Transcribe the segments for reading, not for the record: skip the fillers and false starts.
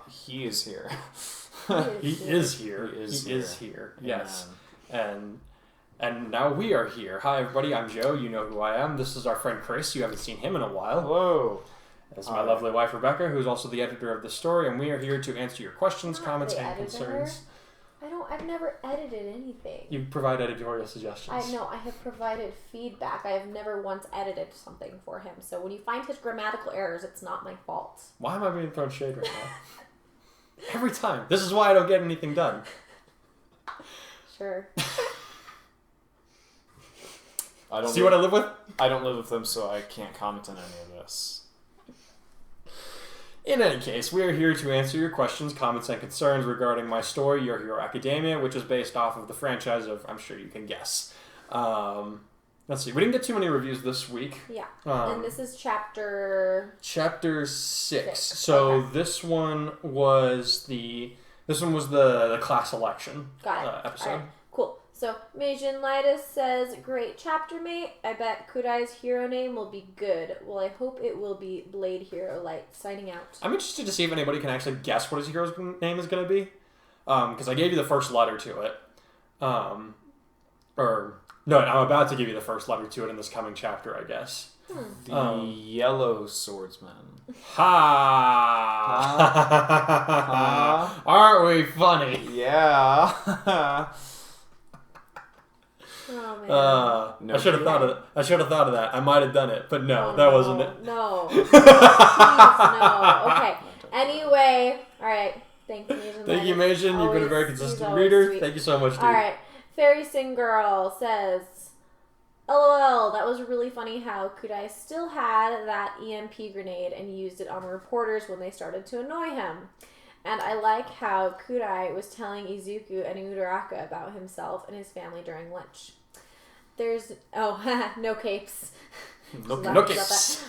He is here. He is here. Yes. And now we are here. Hi, everybody. I'm Joe. You know who I am. This is our friend Chris. You haven't seen him in a while. Hello. This is my lovely wife, Rebecca, who's also the editor of the story, and we are here to answer your questions, comments, and concerns. I've never edited anything. You provide editorial suggestions. I have provided feedback. I have never once edited something for him. So when you find his grammatical errors, it's not my fault. Why am I being thrown shade right now? Every time. This is why I don't get anything done. Sure. See what I live with? I don't live with them, so I can't comment on any of this. In any case, we are here to answer your questions, comments, and concerns regarding my story, Your Hero Academia, which is based off of the franchise of, I'm sure you can guess. Let's see, we didn't get too many reviews this week. Yeah, and this is chapter 6. So okay. This one was the class election episode. All right. Cool. So, Meijin Lightus says, great chapter, mate. I bet Kurai's hero name will be good. Well, I hope it will be Blade Hero Light. Signing out. I'm interested to see if anybody can actually guess what his hero's name is going to be. Because I gave you the first letter to it. I'm about to give you the first letter to it in this coming chapter, I guess. The Yellow Swordsman. Ha! Aren't we funny? Yeah. Oh, man. I should have thought of that. I might have done it, but no, that wasn't it. No. Please, no. Okay. Anyway, all right. Thank you, Meijin. Thank you, Meijin. You've been a very consistent reader. Sweet. Thank you so much, dude. All right. Fairy Sing Girl says, LOL, that was really funny how Kurai still had that EMP grenade and used it on reporters when they started to annoy him. And I like how Kurai was telling Izuku and Uraraka about himself and his family during lunch. There's... Oh, no capes. No capes.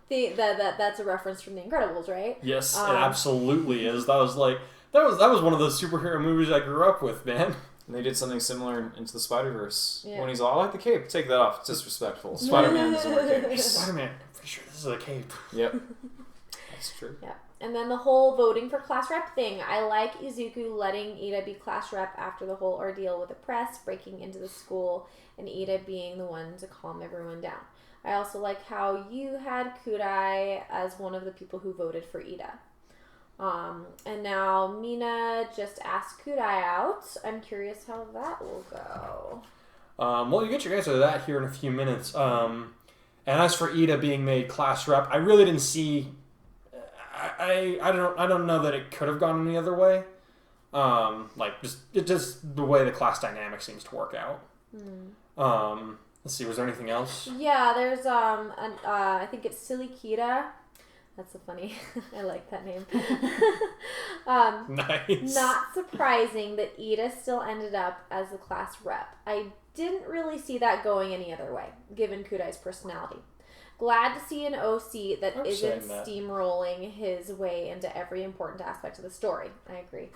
That's a reference from The Incredibles, right? Yes, it absolutely is. That was one of those superhero movies I grew up with, man. And they did something similar Into the Spider-Verse. Yeah. When he's all, I like the cape. Take that off. It's disrespectful. Spider-Man doesn't wear capes. Spider-Man, I'm pretty sure this is a cape. Yep. That's true. Yeah. And then the whole voting for class rep thing. I like Izuku letting Ida be class rep after the whole ordeal with the press, breaking into the school, and Ida being the one to calm everyone down. I also like how you had Kurai as one of the people who voted for Ida. And now Mina just asked Kurai out. I'm curious how that will go. Well, you get your answer to that here in a few minutes. And as for Ida being made class rep, I really didn't see... I don't know that it could have gone any other way. Just the way the class dynamic seems to work out. Let's see, was there anything else? Yeah, there's I think it's Silly Kita. That's so funny. I like that name. Nice. Not surprising that Ida still ended up as the class rep. I didn't really see that going any other way, given Kurai's personality. Glad to see an OC that isn't steamrolling his way into every important aspect of the story. I agree.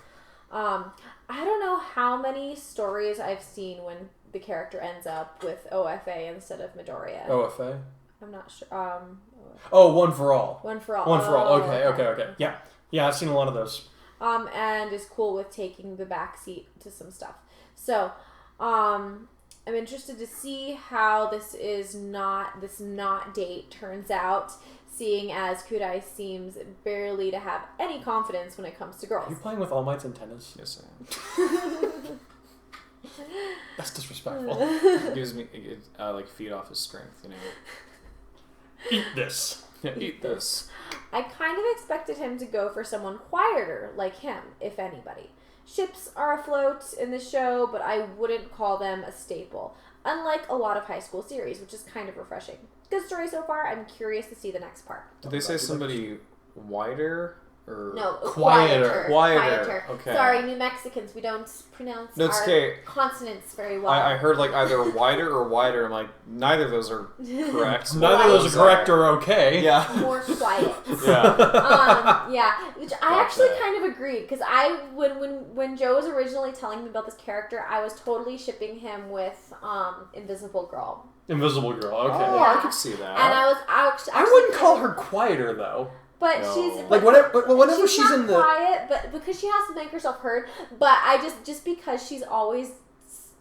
I don't know how many stories I've seen when the character ends up with OFA instead of Midoriya. OFA? I'm not sure. One for all. One for all. One for all. Okay. Yeah, I've seen a lot of those. And is cool with taking the back seat to some stuff. So, I'm interested to see how this not date turns out, seeing as Kurai seems barely to have any confidence when it comes to girls. Are you playing with All Might's antennas? Yes, I am. That's disrespectful. It gives me, feed off his strength, you know. Eat this. Yeah, eat this. I kind of expected him to go for someone quieter like him, if anybody. Ships are afloat in the show, but I wouldn't call them a staple, unlike a lot of high school series, which is kind of refreshing. Good story so far. I'm curious to see the next part. Did they say somebody wider? No, quieter. Quieter. Okay. Sorry, New Mexicans, we don't pronounce our consonants very well. I heard either wider or wider. I'm like, neither of those are correct. Neither of those are correct or okay. Yeah. More quiet. Yeah. Which I actually kind of agreed, because when Joe was originally telling me about this character, I was totally shipping him with Invisible Girl. Invisible Girl, okay. Oh, I could see that. And I wouldn't call her quieter, though. But No. she's Like whenever she's not in the quiet, but because she has to make herself heard. But I just because she's always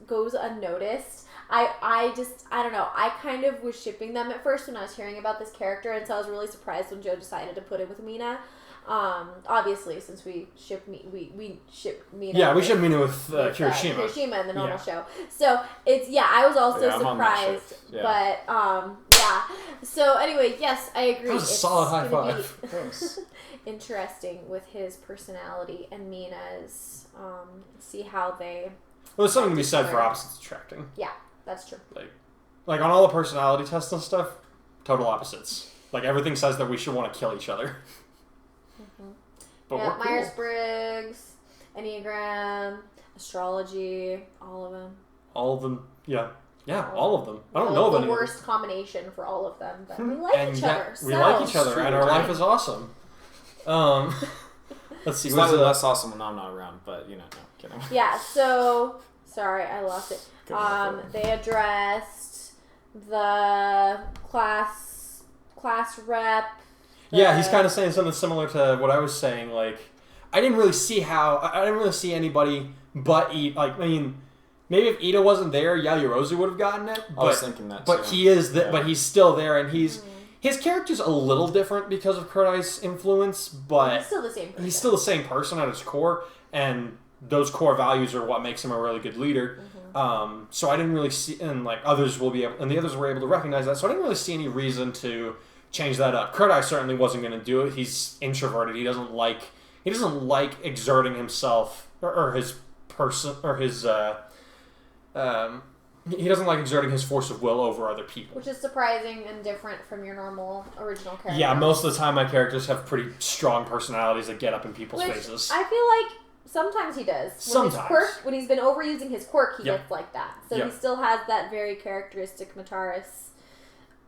goes unnoticed. I don't know. I kind of was shipping them at first when I was hearing about this character, and so I was really surprised when Joe decided to put it with Mina. Obviously, since we ship Mina. Yeah, we ship Mina with Kirishima. Kirishima in the normal show. So it's I was also surprised. But yeah. So anyway, yes, I agree. That was a solid high five. Interesting with his personality and Mina's. See how they. Well, there's something to be said for opposites attracting. Yeah, that's true. Like on all the personality tests and stuff, total opposites. Like everything says that we should want to kill each other. Mm-hmm. But we're cool. Myers-Briggs, Enneagram, astrology, all of them. All of them, yeah. Yeah, all of them. I don't know of any. The worst combination for all of them, but we like each other. We like each other, and our life is awesome. Let's see. Slightly less awesome when I'm not around, but no, kidding. Yeah. So sorry, I lost it. They addressed the class rep. Yeah, he's kind of saying something similar to what I was saying. Like, I didn't really see anybody but Ida. Like, I mean, maybe if Ida wasn't there, Yaoyorozu would have gotten it. But, I was thinking that. But too. he is, but he's still there, and his character's a little different because of Kurai's influence. But he's still the same person. He's still the same person at his core, and those core values are what makes him a really good leader. Mm-hmm. So I didn't really see, and like others will be able, and the others were able to recognize that. So I didn't really see any reason to change that up. Kurai certainly wasn't going to do it. He's introverted. He doesn't like exerting himself or his person or his he doesn't like exerting his force of will over other people. Which is surprising and different from your normal original character. Yeah, most of the time my characters have pretty strong personalities that get up in people's faces. I feel like sometimes he does. When he's been overusing his quirk, he gets like that. So he still has that very characteristic Mataris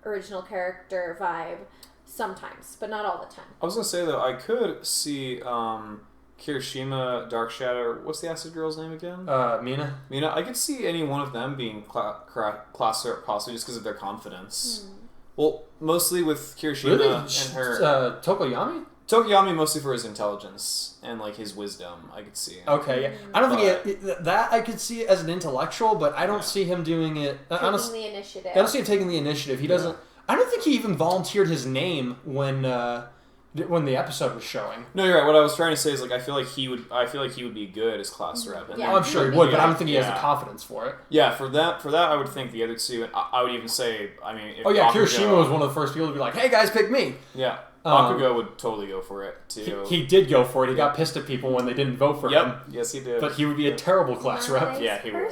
original character vibe sometimes, but not all the time. I was going to say, though, I could see Kirishima, Dark Shadow, what's the acid girl's name again? Mina. I could see any one of them being class rep possibly just because of their confidence. Well, mostly with Kirishima and her... Tokoyami? Tokoyami mostly for his intelligence and like his wisdom, I could see. Okay, yeah. I don't think that I could see it as an intellectual, but I don't see him doing it. Taking the initiative. I don't see him taking the initiative. He doesn't. I don't think he even volunteered his name when the episode was showing. No, you're right. What I was trying to say is like I feel like he would be good as class rep. And I'm sure he would, but I don't think he has the confidence for it. Yeah, for that I would think the other two, and I would even say, I mean, if Kirishima was one of the first people to be like, "Hey guys, pick me." Yeah. Bakugo would totally go for it, too. He did go for it. He got pissed at people when they didn't vote for him. Yes, he did. But he would be a terrible class rep. Yeah, he would.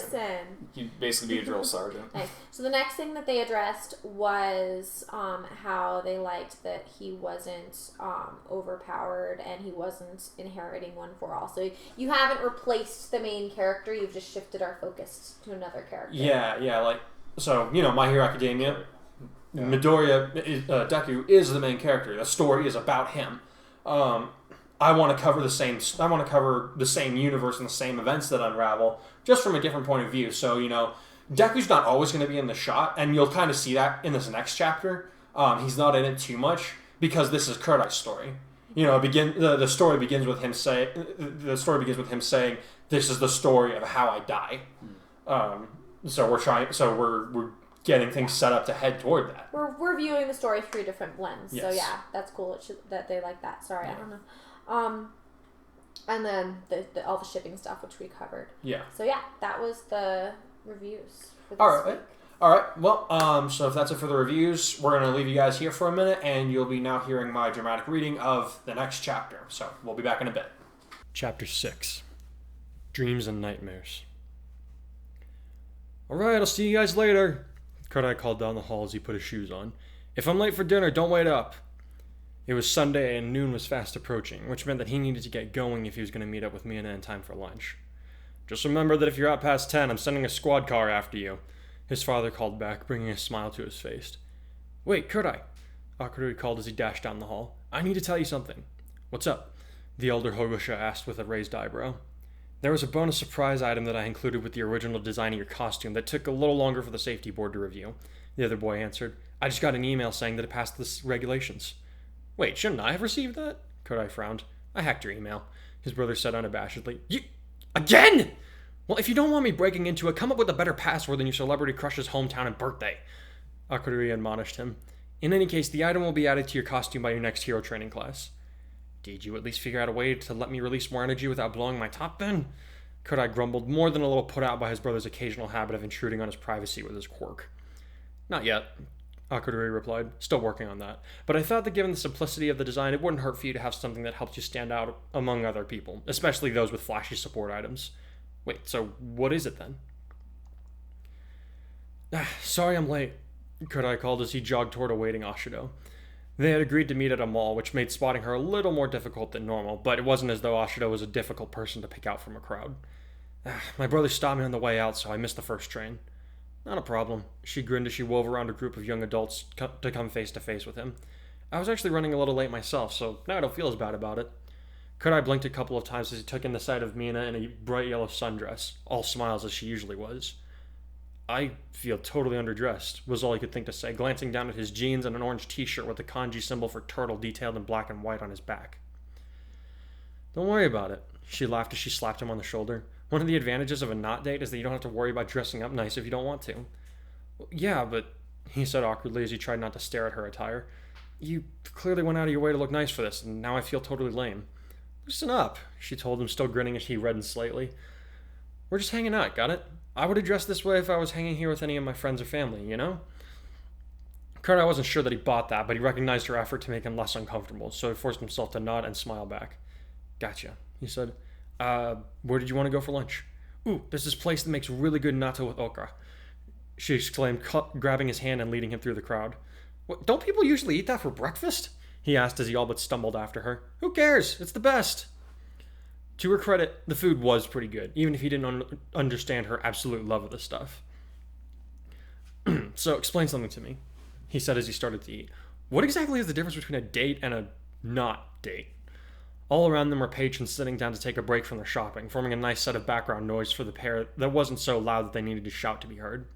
He'd basically be a drill sergeant. Nice. So the next thing that they addressed was how they liked that he wasn't overpowered and he wasn't inheriting one for all. So you haven't replaced the main character. You've just shifted our focus to another character. Yeah. So, My Hero Academia... Yeah. Midoriya, Deku is the main character. The story is about him. I want to cover the same universe and the same events that unravel, just from a different point of view. So Deku's not always going to be in the shot, and you'll kind of see that in this next chapter. He's not in it too much because this is Kurai's story. The story begins with him saying, "This is the story of how I die." So we're getting things set up to head toward that. We're viewing the story through different lens. Yes. So yeah, that's cool that they like that. Sorry, I don't know. And then all the shipping stuff, which we covered. Yeah. So yeah, that was the reviews for this week. All right. Well, so if that's it for the reviews, we're going to leave you guys here for a minute, and you'll be now hearing my dramatic reading of the next chapter. So we'll be back in a bit. Chapter 6. Dreams and Nightmares. All right, I'll see you guys later. Kurai called down the hall as he put his shoes on. "If I'm late for dinner, don't wait up." It was Sunday and noon was fast approaching, which meant that he needed to get going if he was going to meet up with Mina in time for lunch. "Just remember that if you're out past 10, I'm sending a squad car after you," his father called back, bringing a smile to his face. "Wait, Kurai," Akurui called as he dashed down the hall. "I need to tell you something." "What's up?" the elder Hogosha asked with a raised eyebrow. "There was a bonus surprise item that I included with the original design of your costume that took a little longer for the safety board to review," the other boy answered. "I just got an email saying that it passed the regulations." Wait, shouldn't I have received that? Kurai frowned. I hacked your email, his brother said unabashedly. You... Again?! Well, if you don't want me breaking into it, come up with a better password than your celebrity crush's hometown and birthday, Akurui admonished him. In any case, the item will be added to your costume by your next hero training class. Did you at least figure out a way to let me release more energy without blowing my top then? Kurai grumbled, more than a little put out by his brother's occasional habit of intruding on his privacy with his quirk. Not yet, Akurui replied, still working on that. But I thought that given the simplicity of the design, it wouldn't hurt for you to have something that helps you stand out among other people, especially those with flashy support items. Wait, so what is it then? Sorry I'm late, Kurai called as he jogged toward awaiting Ashido. They had agreed to meet at a mall, which made spotting her a little more difficult than normal, but it wasn't as though Ashido was a difficult person to pick out from a crowd. My brother stopped me on the way out, so I missed the first train. Not a problem, she grinned as she wove around a group of young adults to come face to face with him. I was actually running a little late myself, so now I don't feel as bad about it. Kurai blinked a couple of times as he took in the sight of Mina in a bright yellow sundress, all smiles as she usually was. I feel totally underdressed, was all he could think to say, glancing down at his jeans and an orange t-shirt with the kanji symbol for turtle detailed in black and white on his back. Don't worry about it, she laughed as she slapped him on the shoulder. One of the advantages of a not date is that you don't have to worry about dressing up nice if you don't want to. Yeah, but, he said awkwardly as he tried not to stare at her attire, you clearly went out of your way to look nice for this, and now I feel totally lame. Listen up, she told him, still grinning as he reddened slightly. We're just hanging out, got it? I would have dressed this way if I was hanging here with any of my friends or family, you know? Kurai wasn't sure that he bought that, but he recognized her effort to make him less uncomfortable, so he forced himself to nod and smile back. Gotcha, he said. Where did you want to go for lunch? Ooh, there's this place that makes really good natto with okra, she exclaimed, grabbing his hand and leading him through the crowd. What, don't people usually eat that for breakfast? He asked as he all but stumbled after her. Who cares? It's the best. To her credit, the food was pretty good, even if he didn't understand her absolute love of the stuff. So, explain something to me, he said as he started to eat. What exactly is the difference between a date and a not date? All around them were patrons sitting down to take a break from their shopping, forming a nice set of background noise for the pair that wasn't so loud that they needed to shout to be heard.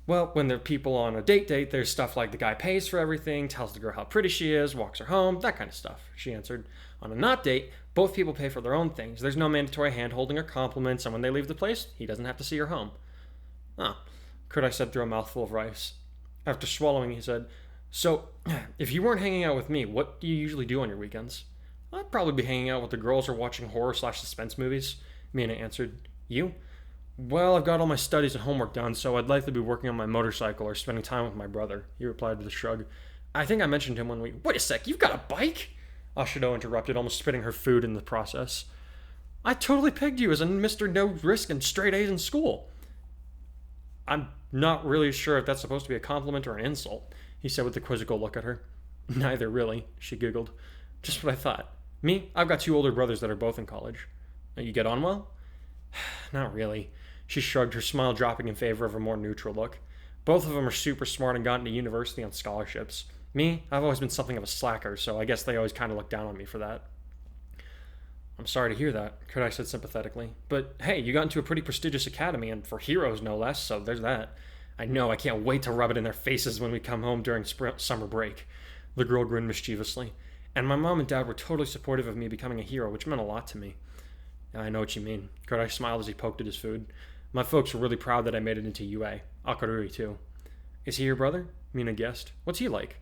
Well, when there are people on a date, there's stuff like the guy pays for everything, tells the girl how pretty she is, walks her home, that kind of stuff, she answered. On a not date, both people pay for their own things. There's no mandatory hand-holding or compliments, and when they leave the place, he doesn't have to see her home. Huh, Kurai said through a mouthful of rice. After swallowing, he said, So, if you weren't hanging out with me, what do you usually do on your weekends? I'd probably be hanging out with the girls or watching horror/suspense movies, Mina answered. You? Well, I've got all my studies and homework done, so I'd likely be working on my motorcycle or spending time with my brother, he replied with a shrug. I think I mentioned him when we... Wait a sec, you've got a bike? Ashido interrupted, almost spitting her food in the process. I totally pegged you as a Mr. No Risk and straight A's in school. I'm not really sure if that's supposed to be a compliment or an insult, he said with a quizzical look at her. Neither, really, she giggled. Just what I thought. Me? I've got 2 older brothers that are both in college. You get on well? Not really. She shrugged, her smile dropping in favor of a more neutral look. Both of them are super smart and got into university on scholarships. Me, I've always been something of a slacker, so I guess they always kind of look down on me for that. I'm sorry to hear that, Kurai said sympathetically. But hey, you got into a pretty prestigious academy, and for heroes no less, so there's that. I know, I can't wait to rub it in their faces when we come home during summer break. The girl grinned mischievously. And my mom and dad were totally supportive of me becoming a hero, which meant a lot to me. I know what you mean. Kurai smiled as he poked at his food. My folks were really proud that I made it into UA. Akurui, too. Is he your brother? Mina guessed. What's he like?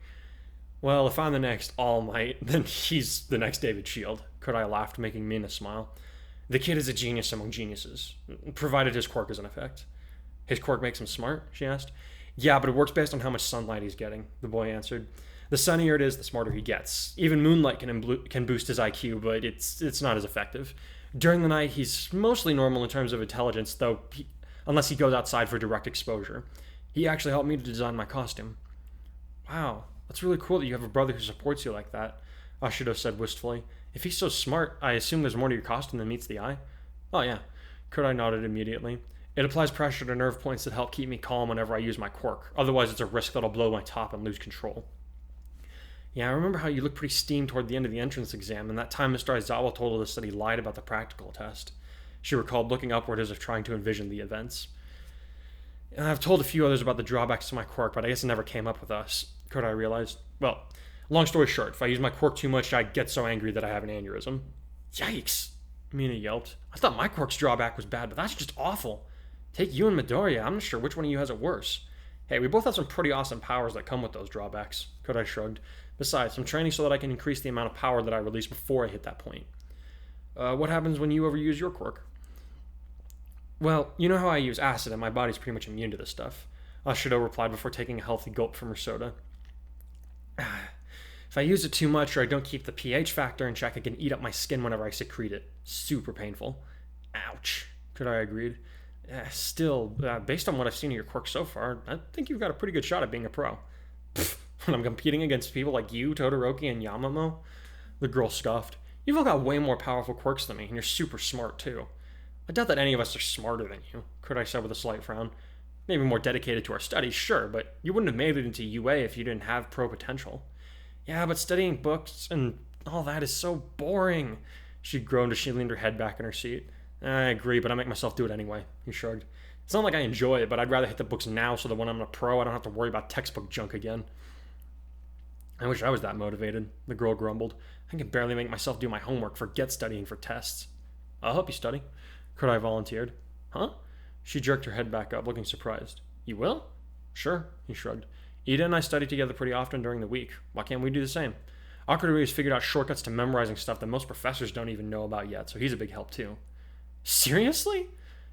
Well, if I'm the next All Might, then he's the next David Shield. Kurai laughed, making Mina smile. The kid is a genius among geniuses, provided his quirk is in effect. His quirk makes him smart? She asked. Yeah, but it works based on how much sunlight he's getting, the boy answered. The sunnier it is, the smarter he gets. Even moonlight can boost his IQ, but it's not as effective. During the night, he's mostly normal in terms of intelligence, though unless he goes outside for direct exposure. He actually helped me to design my costume. Wow, that's really cool that you have a brother who supports you like that, Ashido said wistfully. If he's so smart, I assume there's more to your costume than meets the eye? Oh yeah, Kurai nodded immediately. It applies pressure to nerve points that help keep me calm whenever I use my quirk. Otherwise, it's a risk that I'll blow my top and lose control. Yeah, I remember how you looked pretty steamed toward the end of the entrance exam, and that time Mr. Aizawa told us that he lied about the practical test. She recalled, looking upward as if trying to envision the events. I've told a few others about the drawbacks to my quirk, but I guess it never came up with us, Kurai realized. Well, Long story short, if I use my quirk too much, I get so angry that I have an aneurysm. Yikes, Mina yelped. I thought my quirk's drawback was bad, but that's just awful. Take you and Midoriya, I'm not sure which one of you has it worse. Hey, we both have some pretty awesome powers that come with those drawbacks, Kurai shrugged. Besides, I'm training so that I can increase the amount of power that I release before I hit that point. What happens when you overuse your quirk? Well, you know how I use acid and my body's pretty much immune to this stuff, Ashido replied before taking a healthy gulp from her soda. If I use it too much or I don't keep the pH factor in check, it can eat up my skin whenever I secrete it. Super painful. Ouch, Kurai agreed. Still, based on what I've seen of your quirk so far, I think you've got a pretty good shot at being a pro. When I'm competing against people like you, Todoroki, and Yamamo? The girl scoffed. You've all got way more powerful quirks than me, and you're super smart, too. I doubt that any of us are smarter than you, Kurai said with a slight frown. Maybe more dedicated to our studies, sure, but you wouldn't have made it into UA if you didn't have pro potential. Yeah, but studying books and all that is so boring, she groaned as she leaned her head back in her seat. I agree, but I make myself do it anyway, he shrugged. It's not like I enjoy it, but I'd rather hit the books now so that when I'm a pro, I don't have to worry about textbook junk again. I wish I was that motivated, the girl grumbled. I can barely make myself do my homework, forget studying for tests. I'll help you study, Kurai volunteered. Huh? She jerked her head back up, looking surprised. You will? Sure, he shrugged. Ida and I study together pretty often during the week. Why can't we do the same? Akudori has figured out shortcuts to memorizing stuff that most professors don't even know about yet, so he's a big help too. Seriously?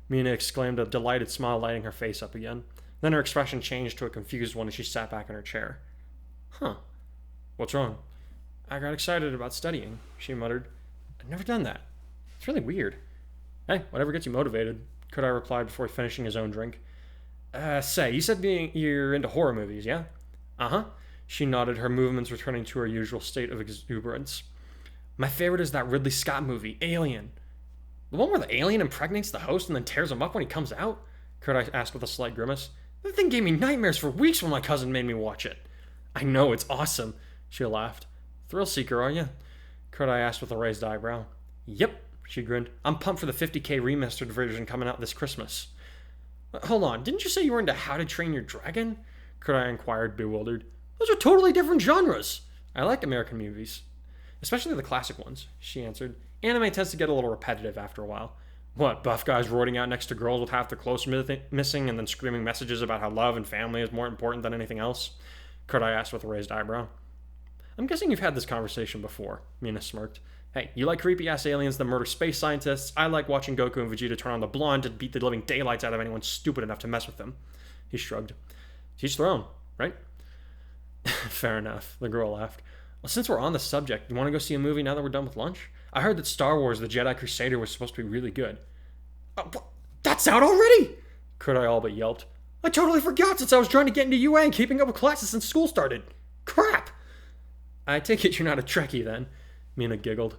Mina exclaimed, a delighted smile lighting her face up again. Then her expression changed to a confused one as she sat back in her chair. Huh. What's wrong? I got excited about studying, she muttered. I've never done that. It's really weird. Hey, whatever gets you motivated, Kurai replied before finishing his own drink. Say, you said you're into horror movies, yeah? Uh-huh. She nodded, her movements returning to her usual state of exuberance. My favorite is that Ridley Scott movie, Alien. The one where the alien impregnates the host and then tears him up when he comes out? Kurai asked with a slight grimace. That thing gave me nightmares for weeks when my cousin made me watch it. I know, it's awesome, she laughed. Thrill seeker, are you? Kurai asked with a raised eyebrow. Yep, she grinned. I'm pumped for the 50K remastered version coming out this Christmas. Hold on, didn't you say you were into How to Train Your Dragon? Kurai inquired, bewildered. Those are totally different genres. I like American movies. Especially the classic ones, she answered. Anime tends to get a little repetitive after a while. What, buff guys roiding out next to girls with half their clothes missing and then screaming messages about how love and family is more important than anything else? Kurai asked with a raised eyebrow. I'm guessing you've had this conversation before, Mina smirked. Hey, you like creepy-ass aliens that murder space scientists. I like watching Goku and Vegeta turn on the blonde to beat the living daylights out of anyone stupid enough to mess with them. He shrugged. Teach their own, right? Fair enough, the girl laughed. Well, since we're on the subject, you want to go see a movie now that we're done with lunch? I heard that Star Wars The Jedi Crusader was supposed to be really good. That's out already? Kurai all but yelped. I totally forgot since I was trying to get into UA and keeping up with classes since school started. Crap! I take it you're not a Trekkie then, Mina giggled.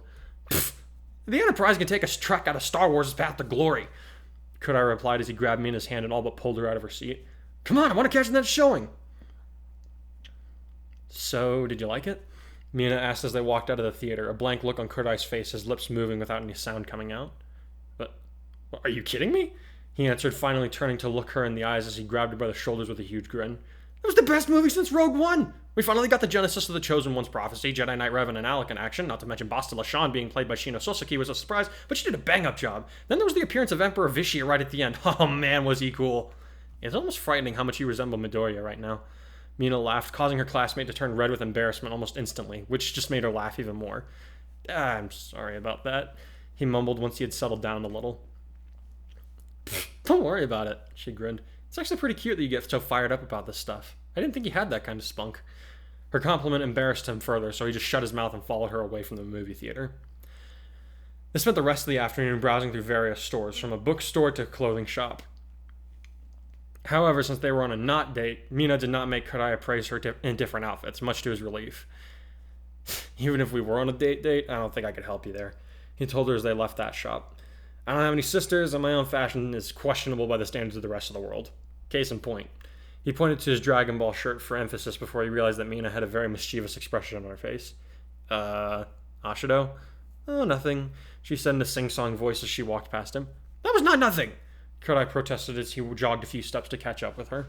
The Enterprise can take a trek out of Star Wars' path to glory, Kurai replied as he grabbed Mina's hand and all but pulled her out of her seat. Come on, I want to catch the next showing. So, did you like it? Mina asked as they walked out of the theater, a blank look on Kurai's face, his lips moving without any sound coming out. But, are you kidding me? He answered, finally turning to look her in the eyes as he grabbed her by the shoulders with a huge grin. It was the best movie since Rogue One! We finally got the genesis of the Chosen One's prophecy, Jedi Knight Revan and Alec in action, not to mention Basta Lashan being played by Shino Soseki was a surprise, but she did a bang-up job. Then there was the appearance of Emperor Vishia right at the end. Oh man, was he cool. It's almost frightening how much you resemble Midoriya right now. Mina laughed, causing her classmate to turn red with embarrassment almost instantly, which just made her laugh even more. I'm sorry about that, he mumbled once he had settled down a little. Don't worry about it, she grinned. It's actually pretty cute that you get so fired up about this stuff. I didn't think you had that kind of spunk. Her compliment embarrassed him further, so he just shut his mouth and followed her away from the movie theater. They spent the rest of the afternoon browsing through various stores, from a bookstore to a clothing shop. However, since they were on a not date, Mina did not make Kurai praise her in different outfits, much to his relief. Even if we were on a date, I don't think I could help you there, he told her as they left that shop. I don't have any sisters, and my own fashion is questionable by the standards of the rest of the world. Case in point. He pointed to his Dragon Ball shirt for emphasis before he realized that Mina had a very mischievous expression on her face. Ashido? Oh, nothing, she said in a sing-song voice as she walked past him. That was not nothing, Kurai protested as he jogged a few steps to catch up with her.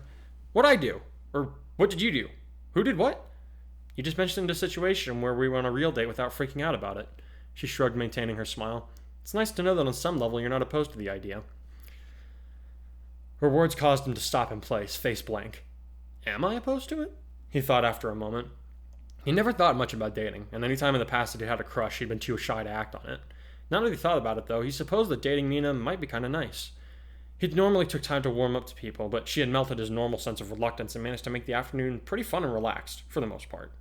What'd I do? Or what did you do? Who did what? You just mentioned a situation where we were on a real date without freaking out about it. She shrugged, maintaining her smile. It's nice to know that on some level you're not opposed to the idea. Her words caused him to stop in place, face blank. Am I opposed to it? He thought after a moment. He never thought much about dating, and any time in the past that he had a crush, he'd been too shy to act on it. Now that he thought about it, though, he supposed that dating Mina might be kind of nice. He'd normally took time to warm up to people, but she had melted his normal sense of reluctance and managed to make the afternoon pretty fun and relaxed, for the most part.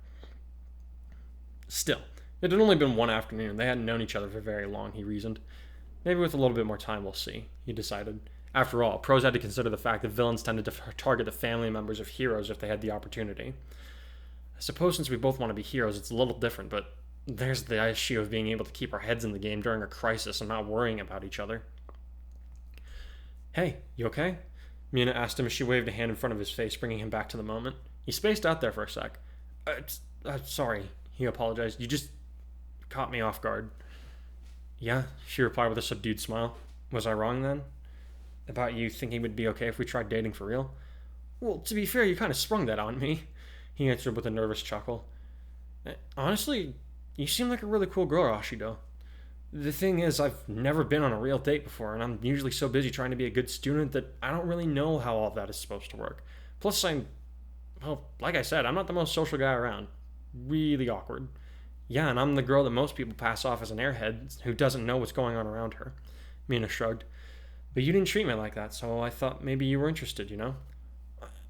Still, it had only been one afternoon. They hadn't known each other for very long, he reasoned. Maybe with a little bit more time we'll see, he decided. After all, pros had to consider the fact that villains tended to target the family members of heroes if they had the opportunity. I suppose since we both want to be heroes, it's a little different, but there's the issue of being able to keep our heads in the game during a crisis and not worrying about each other. Hey, you okay? Mina asked him as she waved a hand in front of his face, bringing him back to the moment. He spaced out there for a sec. Sorry, he apologized. You just caught me off guard. Yeah, she replied with a subdued smile. Was I wrong then? About you thinking it would be okay if we tried dating for real? Well, to be fair, you kind of sprung that on me, he answered with a nervous chuckle. Honestly, you seem like a really cool girl, Ashido. The thing is, I've never been on a real date before, and I'm usually so busy trying to be a good student that I don't really know how all of that is supposed to work. Plus, like I said, I'm not the most social guy around. Really awkward. Yeah, and I'm the girl that most people pass off as an airhead who doesn't know what's going on around her. Mina shrugged. But you didn't treat me like that, so I thought maybe you were interested, you know?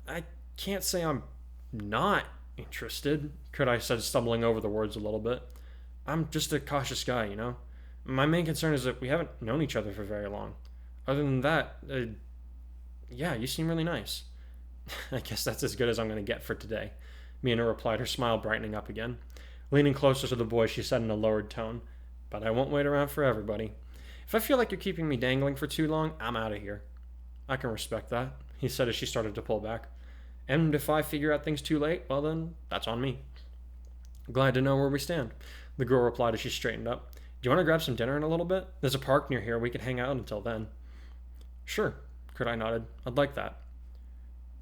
I can't say I'm not interested, Kurai said, stumbling over the words a little bit. I'm just a cautious guy, you know? My main concern is that we haven't known each other for very long. Other than that, yeah, you seem really nice. I guess that's as good as I'm going to get for today, Mina replied, her smile brightening up again. Leaning closer to the boy, she said in a lowered tone, But I won't wait around for everybody. If I feel like you're keeping me dangling for too long, I'm out of here. I can respect that, he said as she started to pull back. And if I figure out things too late, well then, that's on me. Glad to know where we stand, the girl replied as she straightened up. Do you want to grab some dinner in a little bit? There's a park near here. We can hang out until then. Sure, Kurai nodded. I'd like that.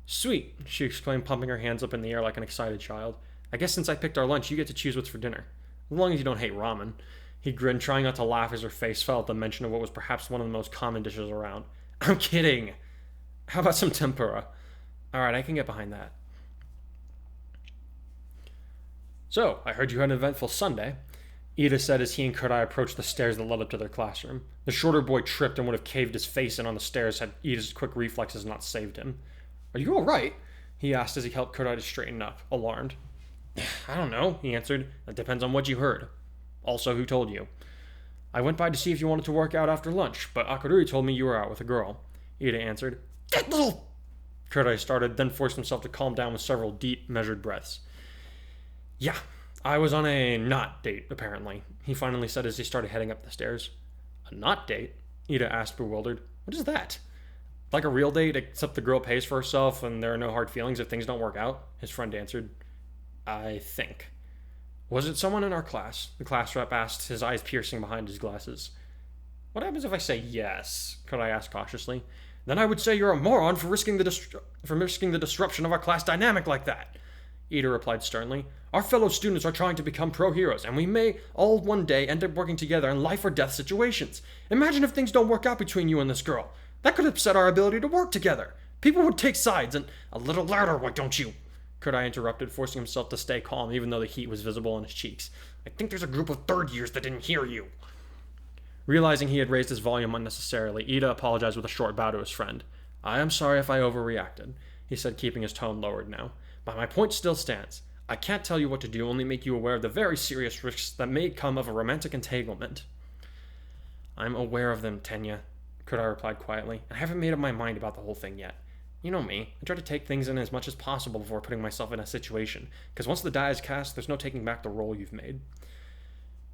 Sweet, she exclaimed, pumping her hands up in the air like an excited child. I guess since I picked our lunch, you get to choose what's for dinner. As long as you don't hate ramen. He grinned, trying not to laugh as her face fell at the mention of what was perhaps one of the most common dishes around. I'm kidding. How about some tempura? Alright, I can get behind that. So, I heard you had an eventful Sunday, Ida said as he and Kurai approached the stairs that led up to their classroom. The shorter boy tripped and would have caved his face in on the stairs had Ida's quick reflexes not saved him. Are you alright? He asked as he helped Kurai to straighten up, alarmed. I don't know, he answered. That depends on what you heard. Also, who told you? I went by to see if you wanted to work out after lunch, but Akururi told me you were out with a girl. Ida answered. That little... Kurai started, then forced himself to calm down with several deep, measured breaths. Yeah, I was on a not date, apparently, he finally said as he started heading up the stairs. A not date? Ida asked, bewildered. What is that? Like a real date, except the girl pays for herself and there are no hard feelings if things don't work out? His friend answered. I think. Was it someone in our class? The class rep asked, his eyes piercing behind his glasses. What happens if I say yes? Kurai asked cautiously. Then I would say you're a moron for risking the disruption of our class dynamic like that. Ida replied sternly. Our fellow students are trying to become pro-heroes, and we may all one day end up working together in life or death situations. Imagine if things don't work out between you and this girl. That could upset our ability to work together. People would take sides and... A little louder, why don't you? Kurai interrupted, forcing himself to stay calm even though the heat was visible on his cheeks. I think there's a group of third years that didn't hear you. Realizing he had raised his volume unnecessarily, Ida apologized with a short bow to his friend. I am sorry if I overreacted, he said, keeping his tone lowered now. But my point still stands. I can't tell you what to do, only make you aware of the very serious risks that may come of a romantic entanglement. I'm aware of them, Tenya, Kurai replied quietly. I haven't made up my mind about the whole thing yet. You know me. I try to take things in as much as possible before putting myself in a situation, because once the die is cast, there's no taking back the role you've made.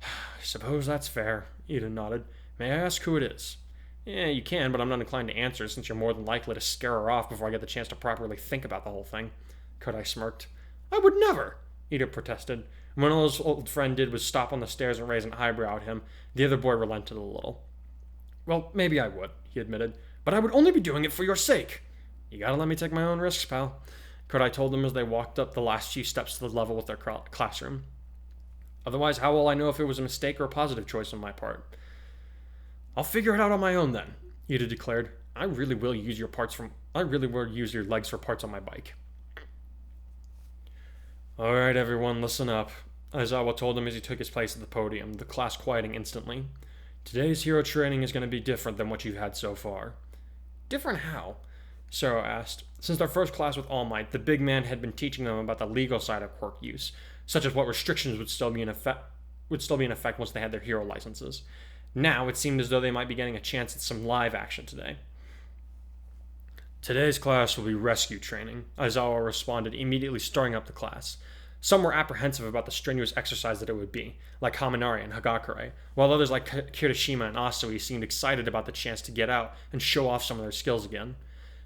I suppose that's fair, Ida nodded. May I ask who it is? Yeah, you can, but I'm not inclined to answer since you're more than likely to scare her off before I get the chance to properly think about the whole thing. Kurai smirked. I would never, Ida protested. When all his old friend did was stop on the stairs and raise an eyebrow at him, the other boy relented a little. Well, maybe I would, he admitted, but I would only be doing it for your sake. You gotta let me take my own risks, pal. Kurai told them as they walked up the last few steps to the level with their classroom. Otherwise, how will I know if it was a mistake or a positive choice on my part? I'll figure it out on my own then, Ida declared. I really will use your legs for parts on my bike. Alright everyone, listen up, Aizawa told him as he took his place at the podium, the class quieting instantly. Today's hero training is going to be different than what you've had so far. Different how? Sero asked. Since their first class with All Might, the big man had been teaching them about the legal side of quirk use, such as what restrictions would still be in effect once they had their hero licenses. Now it seemed as though they might be getting a chance at some live action today. Today's class will be rescue training, Aizawa responded, immediately stirring up the class. Some were apprehensive about the strenuous exercise that it would be, like Haminari and Hagakure, while others like Kirishima and Asui seemed excited about the chance to get out and show off some of their skills again.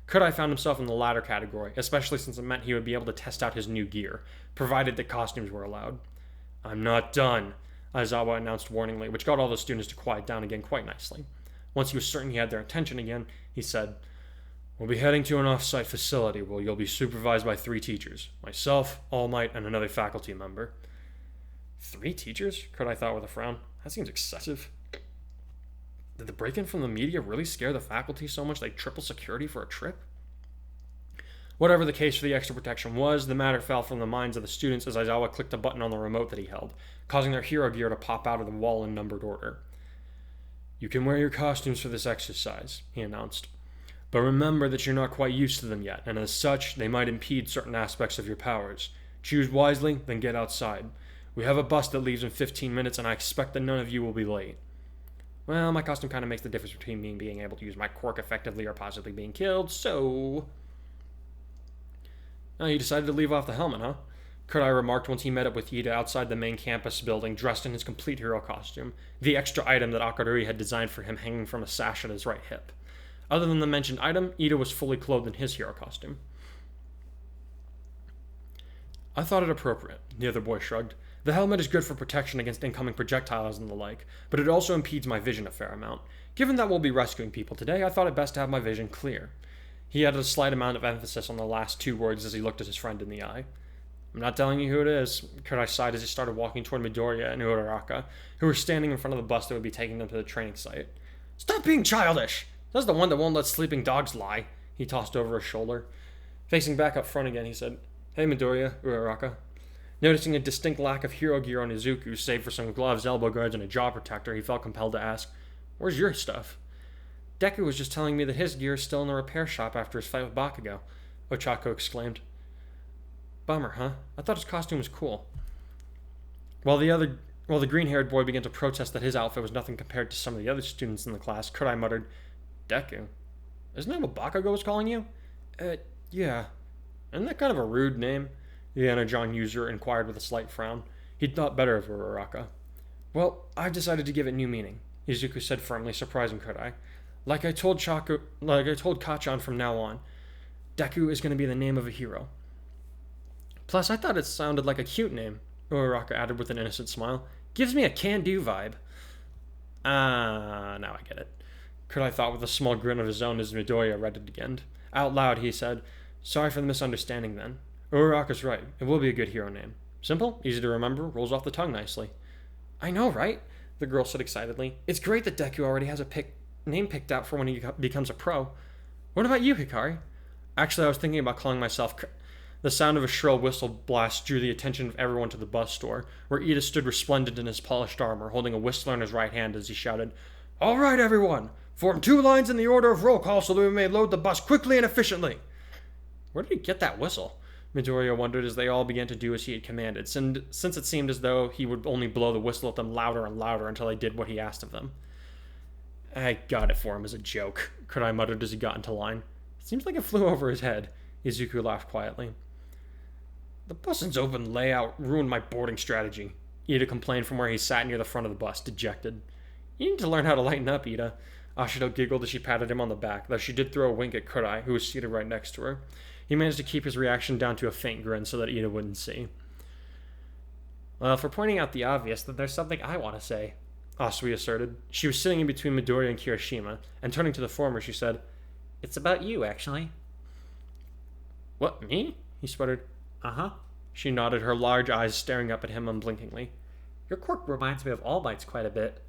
Kurai found himself in the latter category, especially since it meant he would be able to test out his new gear, provided that costumes were allowed. I'm not done, Aizawa announced warningly, which got all the students to quiet down again quite nicely. Once he was certain he had their attention again, he said, We'll be heading to an off-site facility where you'll be supervised by 3 teachers. Myself, All Might, and another faculty member. 3 teachers? Kurai thought with a frown. That seems excessive. Did the break-in from the media really scare the faculty so much they triple security for a trip? Whatever the case for the extra protection was, the matter fell from the minds of the students as Aizawa clicked a button on the remote that he held, causing their hero gear to pop out of the wall in numbered order. You can wear your costumes for this exercise, he announced. But remember that you're not quite used to them yet, and as such, they might impede certain aspects of your powers. Choose wisely, then get outside. We have a bus that leaves in 15 minutes, and I expect that none of you will be late. Well, my costume kind of makes the difference between me being able to use my quirk effectively or possibly being killed, so... Oh, you decided to leave off the helmet, huh? Kurai remarked once he met up with Ida outside the main campus building, dressed in his complete hero costume, the extra item that Akaruri had designed for him hanging from a sash at his right hip. Other than the mentioned item, Ida was fully clothed in his hero costume. I thought it appropriate, the other boy shrugged. The helmet is good for protection against incoming projectiles and the like, but it also impedes my vision a fair amount. Given that we'll be rescuing people today, I thought it best to have my vision clear. He added a slight amount of emphasis on the last 2 words as he looked at his friend in the eye. I'm not telling you who it is, Kurai sighed as he started walking toward Midoriya and Uraraka, who were standing in front of the bus that would be taking them to the training site. Stop being childish! That's the one that won't let sleeping dogs lie, he tossed over his shoulder. Facing back up front again, he said, Hey Midoriya, Uraraka. Noticing a distinct lack of hero gear on Izuku, save for some gloves, elbow guards, and a jaw protector, he felt compelled to ask, Where's your stuff? Deku was just telling me that his gear is still in the repair shop after his fight with Bakugo, Ochako exclaimed. Bummer, huh? I thought his costume was cool. While the green-haired boy began to protest that his outfit was nothing compared to some of the other students in the class, Kurai muttered, Deku? Isn't that what Bakugo was calling you? Yeah. Isn't that kind of a rude name? The Energon user inquired with a slight frown. He'd thought better of Uraraka. Well, I've decided to give it new meaning, Izuku said firmly, surprising Kurai. Like I told Kachan from now on, Deku is going to be the name of a hero. Plus, I thought it sounded like a cute name, Uraraka added with an innocent smile. Gives me a can-do vibe. Now I get it. Kurai thought with a small grin of his own as Midoriya read it again. Out loud, he said, Sorry for the misunderstanding then. Uraraka's right. It will be a good hero name. Simple, easy to remember, rolls off the tongue nicely. I know, right? The girl said excitedly. It's great that Deku already has a name picked out for when he becomes a pro. What about you, Hikari? Actually, I was thinking about calling myself... The sound of a shrill whistle blast drew the attention of everyone to the bus store, where Ida stood resplendent in his polished armor, holding a whistler in his right hand as he shouted, All right, everyone! Form 2 lines in the order of roll call so that we may load the bus quickly and efficiently. Where did he get that whistle? Midoriya wondered as they all began to do as he had commanded, since it seemed as though he would only blow the whistle at them louder and louder until they did what he asked of them. I got it for him as a joke, Kurai muttered as he got into line. Seems like it flew over his head. Izuku laughed quietly. The bus's open layout ruined my boarding strategy, Ida complained from where he sat near the front of the bus, dejected. You need to learn how to lighten up, Ida. Ashido giggled as she patted him on the back, though she did throw a wink at Kurai, who was seated right next to her. He managed to keep his reaction down to a faint grin so that Ida wouldn't see. Well, for pointing out the obvious, then there's something I want to say, Asui asserted. She was sitting in between Midoriya and Kirishima, and turning to the former, she said, It's about you, actually. What, me? he sputtered. Uh-huh. She nodded, her large eyes staring up at him unblinkingly. Your quirk reminds me of All Might's quite a bit.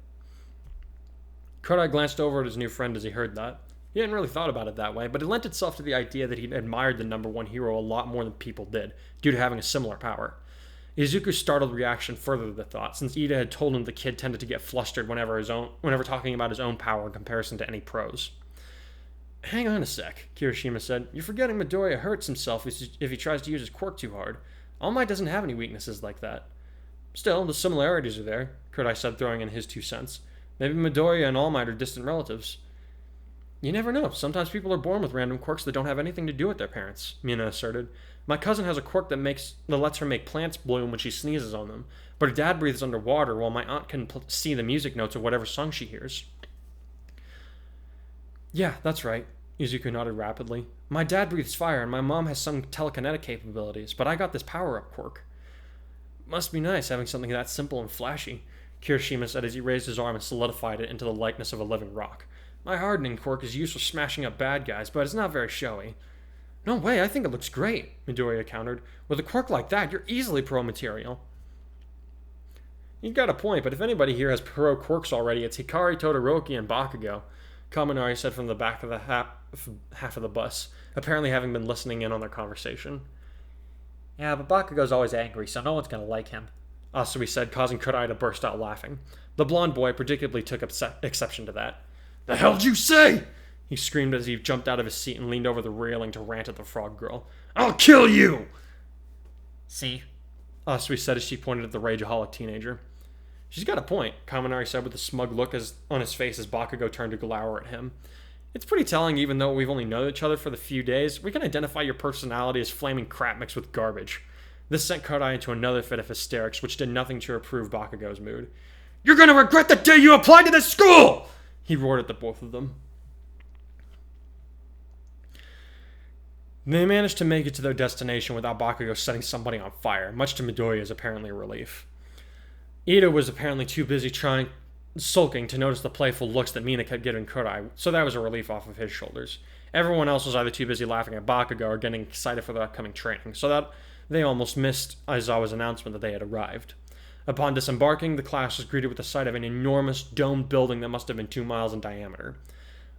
Kurai glanced over at his new friend as he heard that. He hadn't really thought about it that way, but it lent itself to the idea that he admired the number one hero a lot more than people did, due to having a similar power. Izuku's startled reaction furthered the thought, since Ida had told him the kid tended to get flustered whenever talking about his own power in comparison to any pros. Hang on a sec, Kirishima said. You're forgetting Midoriya hurts himself if he tries to use his quirk too hard. All Might doesn't have any weaknesses like that. Still, the similarities are there, Kurai said, throwing in his 2 cents. Maybe Midoriya and All Might are distant relatives. You never know. Sometimes people are born with random quirks that don't have anything to do with their parents, Mina asserted. My cousin has a quirk that lets her make plants bloom when she sneezes on them, but her dad breathes underwater while my aunt can see the music notes of whatever song she hears. Yeah, that's right, Izuku nodded rapidly. My dad breathes fire and my mom has some telekinetic capabilities, but I got this power-up quirk. Must be nice having something that simple and flashy, Kirishima said as he raised his arm and solidified it into the likeness of a living rock. My hardening quirk is used for smashing up bad guys, but it's not very showy. No way, I think it looks great, Midoriya countered. With a quirk like that, you're easily pro material. You've got a point, but if anybody here has pro quirks already, it's Hikari, Todoroki, and Bakugo, Kaminari said from the back of the half of the bus, apparently having been listening in on their conversation. Yeah, but Bakugo's always angry, so no one's gonna like him, Asui said, causing Kurai to burst out laughing. The blonde boy predictably took exception to that. The hell'd you say? He screamed as he jumped out of his seat and leaned over the railing to rant at the frog girl. I'll kill you! See? Asui said as she pointed at the rageaholic teenager. She's got a point, Kaminari said with a smug look on his face as Bakugo turned to glower at him. It's pretty telling, even though we've only known each other for the few days, we can identify your personality as flaming crap mixed with garbage. This sent Kurai into another fit of hysterics, which did nothing to improve Bakugo's mood. You're gonna regret the day you applied to this school! He roared at the both of them. They managed to make it to their destination without Bakugo setting somebody on fire, much to Midoriya's apparently relief. Ida was apparently too busy sulking to notice the playful looks that Mina kept giving Kurai, so that was a relief off of his shoulders. Everyone else was either too busy laughing at Bakugo or getting excited for the upcoming training, so that they almost missed Aizawa's announcement that they had arrived. Upon disembarking, the class was greeted with the sight of an enormous domed building that must have been 2 miles in diameter.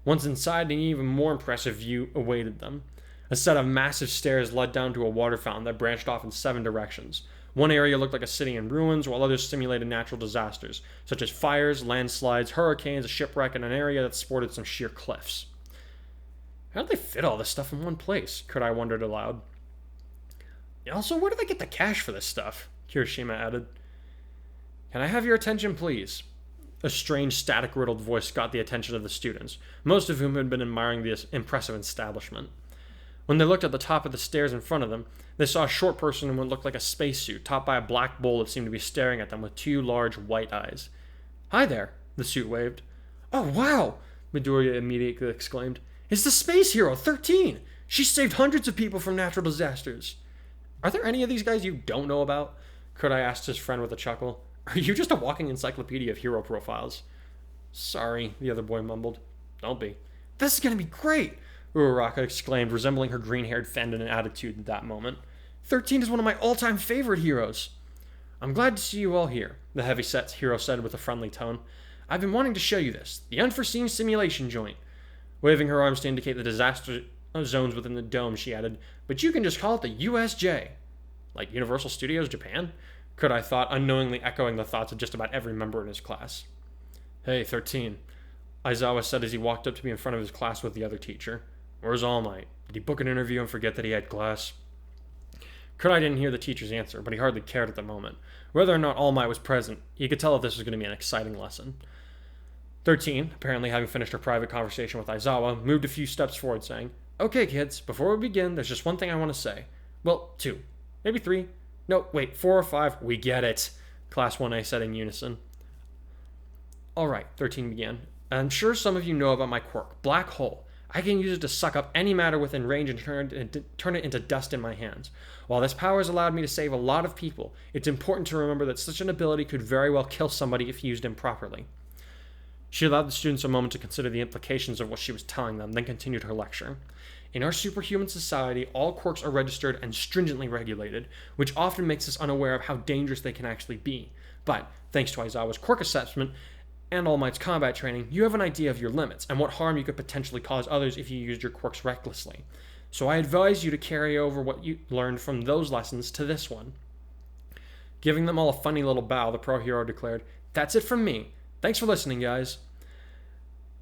Once inside, an even more impressive view awaited them. A set of massive stairs led down to a water fountain that branched off in 7 directions. One area looked like a city in ruins, while others simulated natural disasters, such as fires, landslides, hurricanes, a shipwreck, and an area that sported some sheer cliffs. How did they fit all this stuff in one place? Kurai wondered aloud. Also, where do they get the cash for this stuff? Kirishima added. Can I have your attention, please? A strange, static-riddled voice got the attention of the students, most of whom had been admiring this impressive establishment. When they looked at the top of the stairs in front of them, they saw a short person in what looked like a spacesuit, topped by a black bull that seemed to be staring at them with 2 large white eyes. Hi there, the suit waved. Oh, wow, Midoriya immediately exclaimed. It's the space hero, 13! She saved hundreds of people from natural disasters. Are there any of these guys you don't know about? Kurai asked his friend with a chuckle. Are you just a walking encyclopedia of hero profiles? Sorry, the other boy mumbled. Don't be. This is gonna be great! Uraraka exclaimed, resembling her green-haired feminine attitude at that moment. 13 is one of my all-time favorite heroes. I'm glad to see you all here, the heavy-set hero said with a friendly tone. I've been wanting to show you this, the unforeseen simulation joint. Waving her arms to indicate the disaster zones within the dome, she added, but you can just call it the USJ. Like Universal Studios Japan? Kurai thought, unknowingly echoing the thoughts of just about every member in his class. Hey, 13, Aizawa said as he walked up to be in front of his class with the other teacher. Where's All Might? Did he book an interview and forget that he had class? Kurai didn't hear the teacher's answer, but he hardly cared at the moment. Whether or not All Might was present, he could tell that this was going to be an exciting lesson. 13, apparently having finished her private conversation with Aizawa, moved a few steps forward, saying, Okay, kids, before we begin, there's just one thing I want to say. Well, 2. Maybe 3. No, wait, 4 or 5. We get it, Class 1A said in unison. Alright, 13 began. I'm sure some of you know about my quirk, Black Hole. I can use it to suck up any matter within range and turn it into dust in my hands. While this power has allowed me to save a lot of people, it's important to remember that such an ability could very well kill somebody if used improperly. She allowed the students a moment to consider the implications of what she was telling them, then continued her lecture. In our superhuman society, all quirks are registered and stringently regulated, which often makes us unaware of how dangerous they can actually be. But, thanks to Aizawa's quirk assessment and All Might's combat training, you have an idea of your limits and what harm you could potentially cause others if you used your quirks recklessly. So I advise you to carry over what you learned from those lessons to this one. Giving them all a funny little bow, the pro hero declared, "That's it from me. Thanks for listening, guys."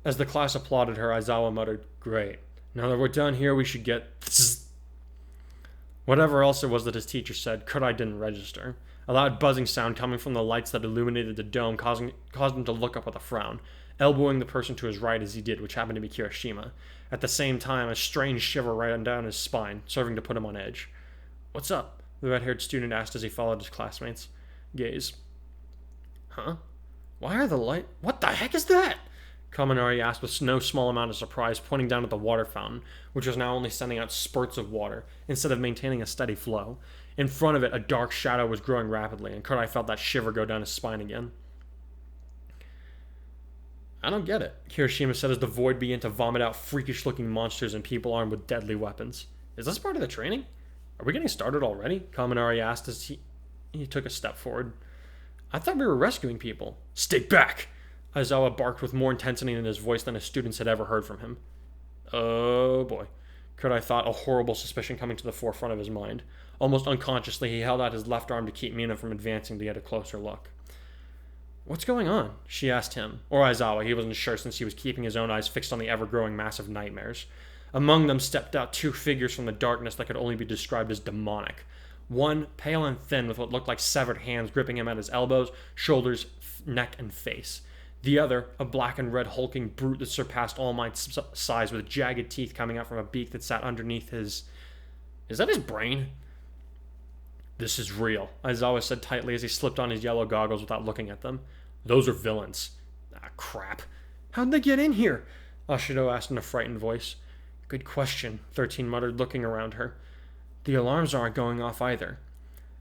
As the class applauded her, Aizawa muttered, "Great. Now that we're done here, we should get..." Whatever else it was that his teacher said, Kurai didn't register. A loud buzzing sound coming from the lights that illuminated the dome caused him to look up with a frown, elbowing the person to his right as he did, which happened to be Kirishima. At the same time, a strange shiver ran down his spine, serving to put him on edge. "What's up?" the red-haired student asked as he followed his classmates' gaze. "Huh? Why are the light... What the heck is that?" Kaminari asked with no small amount of surprise, pointing down at the water fountain, which was now only sending out spurts of water, instead of maintaining a steady flow. In front of it, a dark shadow was growing rapidly, and Kurai felt that shiver go down his spine again. "I don't get it," Kirishima said as the void began to vomit out freakish-looking monsters and people armed with deadly weapons. "Is this part of the training? Are we getting started already?" Kaminari asked as he took a step forward. "I thought we were rescuing people." "Stay back!" Aizawa barked with more intensity in his voice than his students had ever heard from him. Oh boy. Kurai thought, a horrible suspicion coming to the forefront of his mind. Almost unconsciously, he held out his left arm to keep Mina from advancing to get a closer look. "What's going on?" she asked him, or Aizawa. He wasn't sure since he was keeping his own eyes fixed on the ever-growing mass of nightmares. Among them stepped out two figures from the darkness that could only be described as demonic. One, pale and thin, with what looked like severed hands gripping him at his elbows, shoulders, neck, and face. The other, a black and red hulking brute that surpassed All Might's size, with jagged teeth coming out from a beak that sat underneath his... Is that his brain? "This is real," Aizawa said tightly as he slipped on his yellow goggles without looking at them. "Those are villains." "Ah, crap. How'd they get in here?" Ashido asked in a frightened voice. "Good question," 13 muttered, looking around her. "The alarms aren't going off either.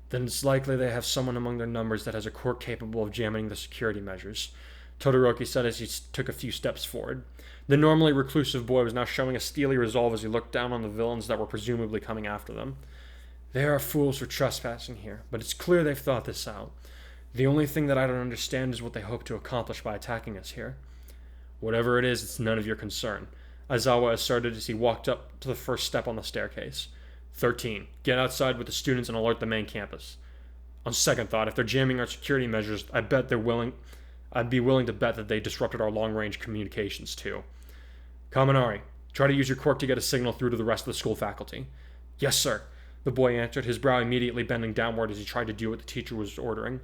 Then it's likely they have someone among their numbers that has a quirk capable of jamming the security measures," Todoroki said as he took a few steps forward. The normally reclusive boy was now showing a steely resolve as he looked down on the villains that were presumably coming after them. "They are fools for trespassing here, but it's clear they've thought this out. The only thing that I don't understand is what they hope to accomplish by attacking us here." "Whatever it is, it's none of your concern," Aizawa asserted as he walked up to the first step on the staircase. 13. Get outside with the students and alert the main campus. On second thought, if they're jamming our security measures, I'd be willing to bet that they disrupted our long-range communications too. Kaminari, try to use your quirk to get a signal through to the rest of the school faculty." "Yes, sir," the boy answered, his brow immediately bending downward as he tried to do what the teacher was ordering.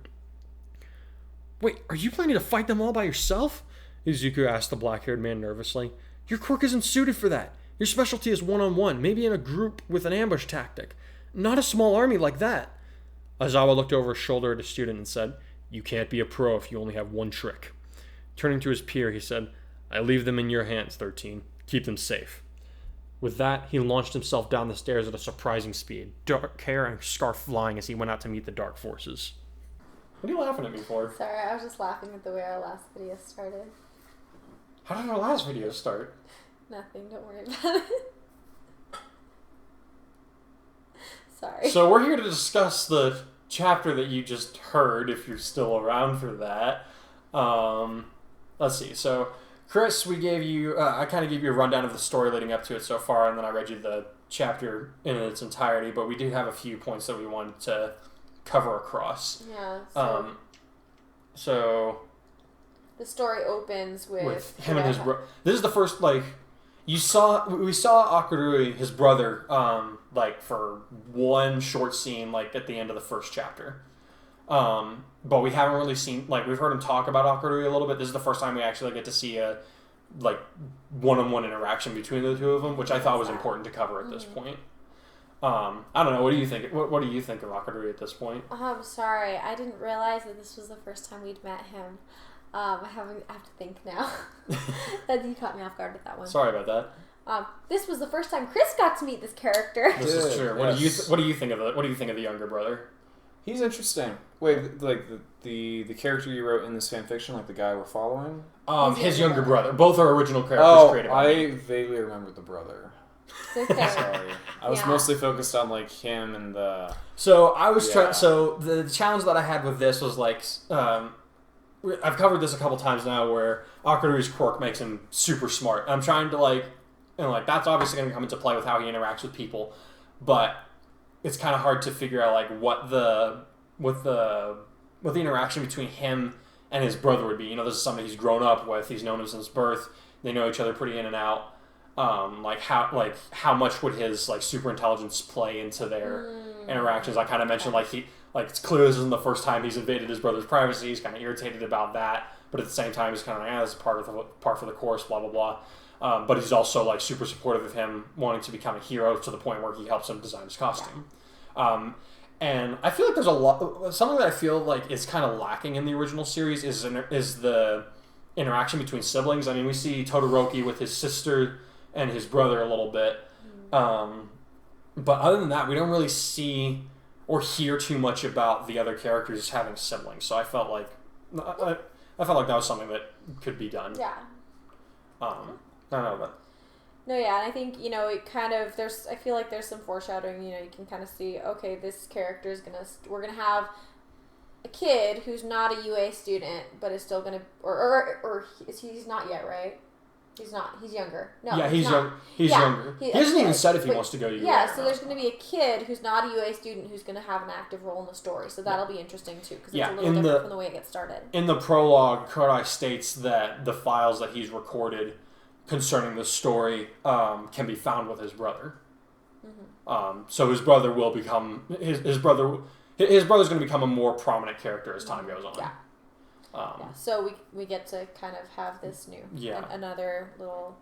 "Wait, are you planning to fight them all by yourself?" Izuku asked the black-haired man nervously. "Your quirk isn't suited for that. Your specialty is one-on-one, maybe in a group with an ambush tactic. Not a small army like that." Aizawa looked over his shoulder at his student and said, "You can't be a pro if you only have one trick." Turning to his peer, he said, "I leave them in your hands, 13. Keep them safe." With that, he launched himself down the stairs at a surprising speed, dark hair and scarf flying as he went out to meet the dark forces. What are you laughing at me for? Sorry, I was just laughing at the way our last video started. How did our last video start? Nothing, don't worry about it. Sorry. So we're here to discuss the chapter that you just heard, if you're still around for that. Let's see. So, Chris, we gave you... I kind of gave you a rundown of the story leading up to it so far, and then I read you the chapter in its entirety, but we do have a few points that we wanted to cover across. Yeah. So the story opens with him and his brother. This is the first, we saw Akurui, his brother, for one short scene, at the end of the first chapter. But we haven't really seen, we've heard him talk about Akurui a little bit. This is the first time we actually get to see a, one-on-one interaction between the two of them, which I thought was important to cover at this point. I don't know, what do you think? What do you think of Akurui at this point? I'm sorry, I didn't realize that this was the first time we'd met him. I have to think now. That you caught me off guard with that one. Sorry about that. This was the first time Chris got to meet this character. This is true. Yes. What do you think of the younger brother? He's interesting. Wait, the character you wrote in this fanfiction, the guy we're following? His younger brother. Both are original characters created by I vaguely remember the brother. It's okay. Sorry. I was mostly focused on, like, him and the... So, I was trying... So, the challenge that I had with this was, like... I've covered this a couple times now where Akaru's quirk makes him super smart. I'm trying to, like... And, like, that's obviously going to come into play with how he interacts with people. But it's kind of hard to figure out, like, what the interaction between him and his brother would be. You know, this is somebody he's grown up with. He's known him since birth. They know each other pretty in and out. How much would his like super intelligence play into their interactions? I kind of mentioned it's clear this isn't the first time he's invaded his brother's privacy. He's kind of irritated about that, but at the same time he's kind of like, this is par for the course, blah blah blah. But he's also like super supportive of him wanting to become a hero to the point where he helps him design his costume. And I feel like there's something that I feel like is kind of lacking in the original series is the interaction between siblings. I mean, we see Todoroki with his sister and his brother a little bit. But other than that, we don't really see or hear too much about the other characters having siblings. So I felt like that was something that could be done. Yeah. I don't know, but... No, yeah, and I think, it kind of, I feel like there's some foreshadowing, you can kind of see, okay, this character is we're going to have a kid who's not a UA student, but is still going to, or he's not yet, right? He's not. He's younger. No, yeah, he's young. He's younger. He hasn't even said if he wants to go to UA. Yeah, so there's going to be a kid who's not a UA student who's going to have an active role in the story. So that'll be interesting too, because it's a little different from the way it gets started. In the prologue, Kurai states that the files that he's recorded concerning the story can be found with his brother. So his brother will become his brother's going to become a more prominent character as time goes on. Yeah. So we get to kind of have this new another little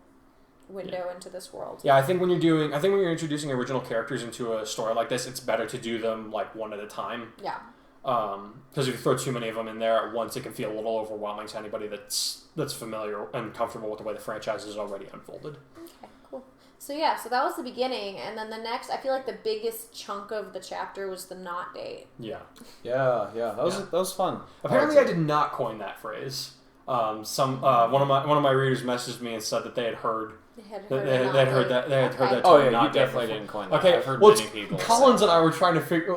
window into this world. Yeah, I think when you're introducing original characters into a story like this, it's better to do them like one at a time. Yeah. Because if you throw too many of them in there at once, it can feel a little overwhelming to anybody that's familiar and comfortable with the way the franchise is already unfolded. Okay, cool. So that was the beginning, and then the next, I feel like the biggest chunk of the chapter was the not date. Yeah. That was fun. Apparently, I did not coin that phrase. One of my readers messaged me and said that they had heard. They had heard that. Oh yeah, you definitely didn't coin that. Okay, I've heard many people. Collins and I were trying to figure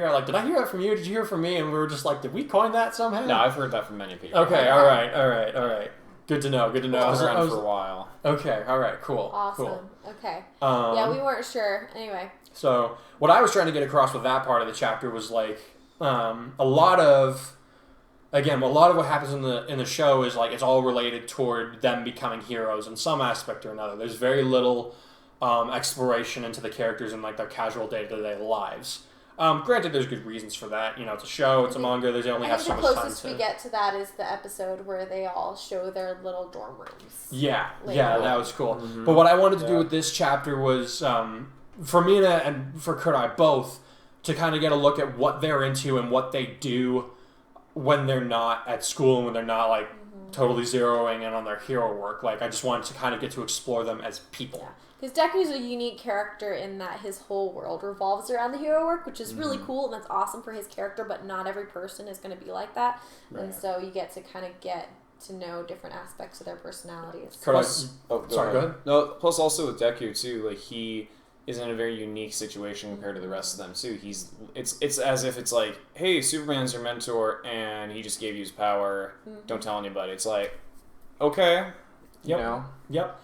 out, like, did I hear that from you? Did you hear it from me? And we were just like, did we coin that somehow? No, I've heard that from many people. Okay, all right. Good to know. I was around for a while. Okay, all right, cool. Awesome. Cool. Okay. We weren't sure. Anyway. So what I was trying to get across with that part of the chapter was like a lot of what happens in the show is like it's all related toward them becoming heroes in some aspect or another. There's very little exploration into the characters and like their casual day-to-day lives. Granted, there's good reasons for that. It's a show, it's a manga. They only have so much time. The closest we get to that is the episode where they all show their little dorm rooms. Yeah, that was cool. Mm-hmm. But what I wanted to do with this chapter was, for Mina and for Kurai both, to kind of get a look at what they're into and what they do when they're not at school and when they're not like totally zeroing in on their hero work. Like, I just wanted to kind of get to explore them as people. Yeah. Because Deku's a unique character in that his whole world revolves around the hero work, which is really cool, and that's awesome for his character, but not every person is going to be like that. Right. And so you get to kind of get to know different aspects of their personalities. Plus, go ahead. No, plus also with Deku, too, like, he is in a very unique situation compared to the rest of them, too. It's as if it's like, hey, Superman's your mentor, and he just gave you his power, don't tell anybody. It's like, okay, you know? Yep.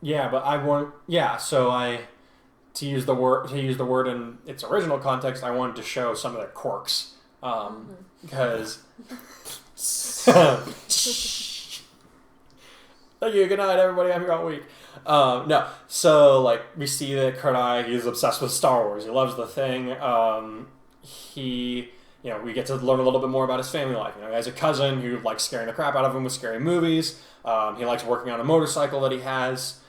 Yeah, but to use the word in its original context, I wanted to show some of their quirks. Because thank you, good night everybody, I'm here all week. No, so like we see that Kurai, he's obsessed with Star Wars. He loves the thing. We get to learn a little bit more about his family life. He has a cousin who likes scaring the crap out of him with scary movies. He likes working on a motorcycle that he has.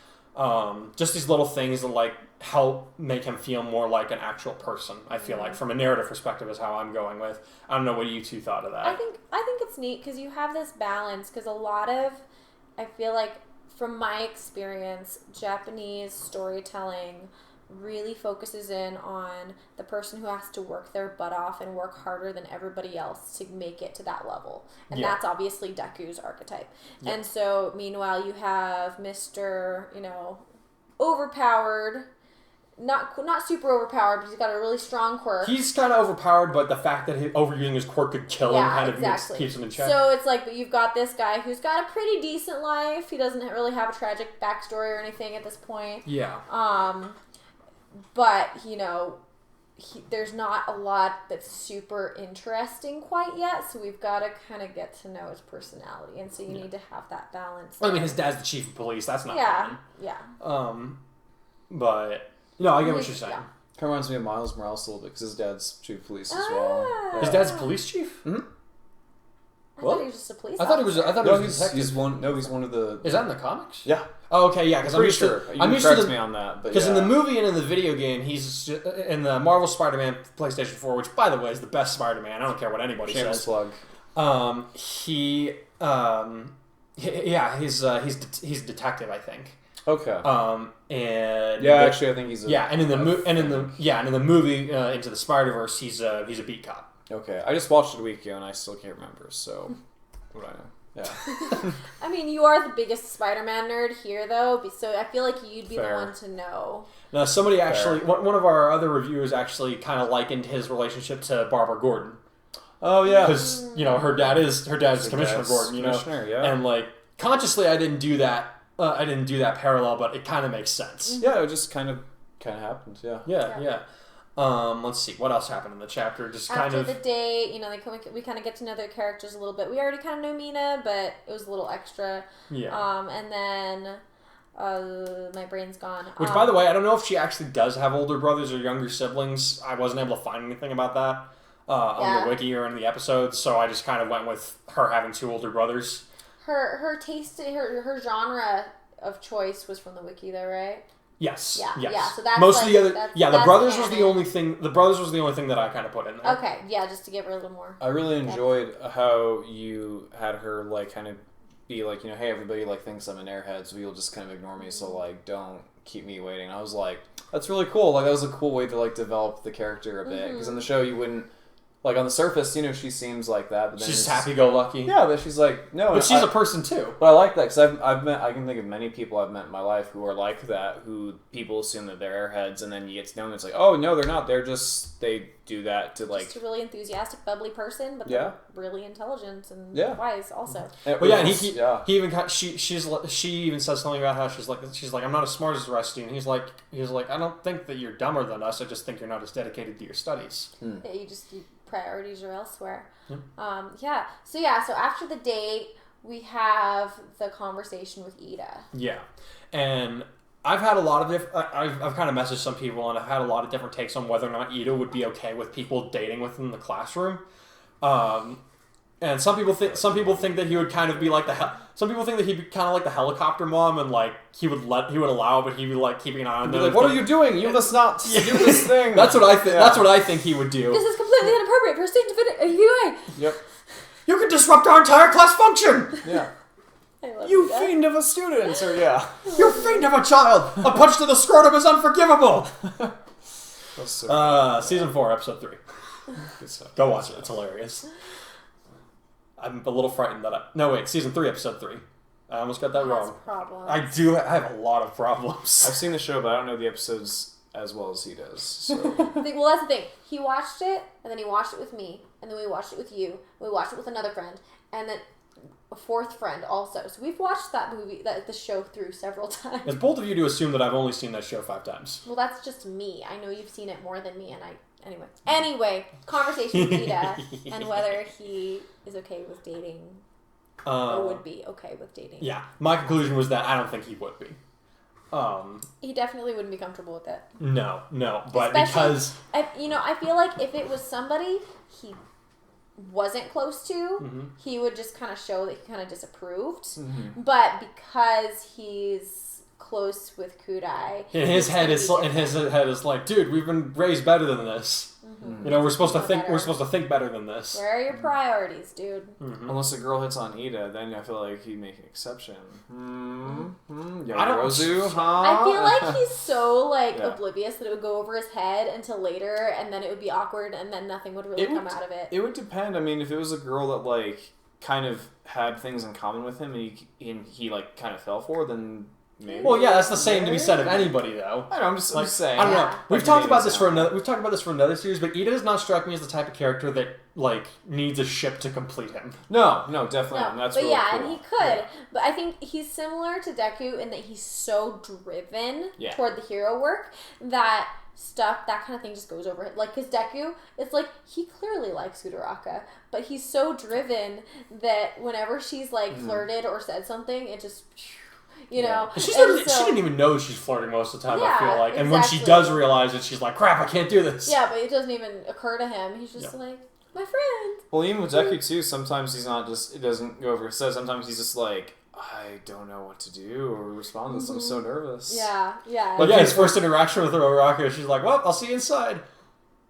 Just these little things that like help make him feel more like an actual person. I feel like from a narrative perspective is how I'm going with. I don't know what you two thought of that. I think it's neat because you have this balance. Because I feel like from my experience, Japanese storytelling really focuses in on the person who has to work their butt off and work harder than everybody else to make it to that level. And that's obviously Deku's archetype. And so, meanwhile, you have Mr., overpowered. Not super overpowered, but he's got a really strong quirk. He's kind of overpowered, but the fact that overusing his quirk could kill him kind of keeps him in check. So it's like, but you've got this guy who's got a pretty decent life. He doesn't really have a tragic backstory or anything at this point. Yeah. But, you know, there's not a lot that's super interesting quite yet, so we've got to kind of get to know his personality, and so you need to have that balance. I mean, his dad's the chief of police. That's not fun. But, you know, I get what you're saying. Kind of reminds me of Miles Morales a little bit, because his dad's chief of police as well. Yeah. His dad's police chief? Mm-hmm. I thought he was just a police I thought he was a detective. He's one of the... Is that in the comics? Yeah. Oh, okay, yeah, because I'm used to... I'm used to me on that, because in the movie and in the video game, he's in the Marvel Spider-Man PlayStation 4, which, by the way, is the best Spider-Man. I don't care what anybody says. Plug. He's a detective, I think. Okay. And actually, I think he's in the movie Into the Spider-Verse, he's a beat cop. Okay, I just watched it a week ago and I still can't remember. So, what do I know? Yeah. I mean, you are the biggest Spider-Man nerd here, though, so I feel like you'd be the one to know. Now, somebody actually, one of our other reviewers actually kind of likened his relationship to Barbara Gordon. Oh yeah, because you know her dad's Commissioner Gordon. You know, and like consciously, I didn't do that. I didn't do that parallel, but it kind of makes sense. Yeah, it just kind of happened. Yeah. Let's see what else happened in the chapter. Just after the date, you know, we kind of get to know their characters a little bit. We already kind of know Mina, but it was a little extra. Yeah. And then my brain's gone. Which, by the way, I don't know if she actually does have older brothers or younger siblings. I wasn't able to find anything about that on the wiki or in the episodes, so I just kind of went with her having 2 older brothers. Her taste, her genre of choice was from the wiki, though, right? Yes. Yeah. So that's most of the other. The brothers was the only thing. The brothers was the only thing that I kind of put in there. Okay. Yeah, just to give her a little more. I really enjoyed how you had her like kind of be like, you know, hey, everybody like thinks I'm an airhead, so you'll just kind of ignore me. So like, don't keep me waiting. I was like, that's really cool. Like that was a cool way to like develop the character a bit, because in the show you wouldn't. Like, on the surface, you know, she seems like that. But then she's happy-go-lucky. Yeah, but she's like, no. But she's a person, too. But I like that, because I can think of many people I've met in my life who are like that, who people assume that they're airheads, and then you get to know them, it's like, oh, no, they're not. They do that to, like... Just a really enthusiastic, bubbly person, but they're really intelligent and wise, also. But yeah, and he even she even says something about how she's like, I'm not as smart as the rest of you, and he's like, I don't think that you're dumber than us, I just think you're not as dedicated to your studies. Yeah, you priorities are elsewhere. So after the date, we have the conversation with Ida. Yeah, and I've had a lot of I've kind of messaged some people, and I've had a lot of different takes on whether or not Ida would be okay with people dating within the classroom. And some people think that he would kind of be like some people think that he'd be kind of like the helicopter mom, and like he would allow, but he'd be like keeping an eye on them. Like, what are you doing? You must not do this thing. That's what I think. That's what I think he would do. This is completely inappropriate for a student to fit a UA. Yep. You could disrupt our entire class function. Yeah. You fiend of a student, or You fiend of a child. A punch to the scrotum is unforgivable. Season 4, episode 3. Good stuff. Go watch it. It's hilarious. I'm a little frightened that season 3, episode 3. I almost got that wrong. Problems. I have a lot of problems. I've seen the show, but I don't know the episodes as well as he does. So. Well, that's the thing. He watched it, and then he watched it with me, and then we watched it with you, and we watched it with another friend, and then a 4th friend also. So we've watched the show through several times. It's bold of you to assume that I've only seen that show 5 times. Well, that's just me. I know you've seen it more than me, and Anyway, conversation with Ida and whether he is okay with dating or would be okay with dating. Yeah, my conclusion was that I don't think he would be. He definitely wouldn't be comfortable with it. No, but because... I feel like if it was somebody he wasn't close to, he would just kind of show that he kind of disapproved. Mm-hmm. But because he's close with Kurai, and his head is like, dude, we've been raised better than this. Mm-hmm. You know, we're supposed to think better than this. Where are your priorities, dude? Mm-hmm. Unless a girl hits on Ida, then I feel like he'd make an exception. I feel like he's so oblivious that it would go over his head until later, and then it would be awkward, and then nothing would really come out of it. It would depend. I mean, if it was a girl that like kind of had things in common with him, and he like kind of fell for, then Maybe. Well, yeah, that's the same to be said of anybody, though. I know. I'm just saying. I don't know. Yeah. We've Like talked a about dating this for example. another. We've talked about this for another series, but Ida does not strike me as the type of character that like needs a ship to complete him. No, definitely not. No, That's but really yeah, cool. and he could. But I think he's similar to Deku in that he's so driven Yeah. toward the hero work that that kind of thing just goes over it. Like, because Deku, it's like, he clearly likes Uraraka, but he's so driven that whenever she's, like, flirted or said something, it just, you know. She And didn't even know she's flirting most of the time, I Yeah, feel like. And when she exactly. does realize it, she's like, crap, I can't do this. Yeah, but it doesn't even occur to him. He's just like, my friend. Well, even with Deku too, sometimes he's not just. It doesn't go over his head. Sometimes he's just like, I don't know what to do or respond to this. I'm so nervous. Yeah. But yeah, his first interaction with Uraraka, she's like, well, I'll see you inside.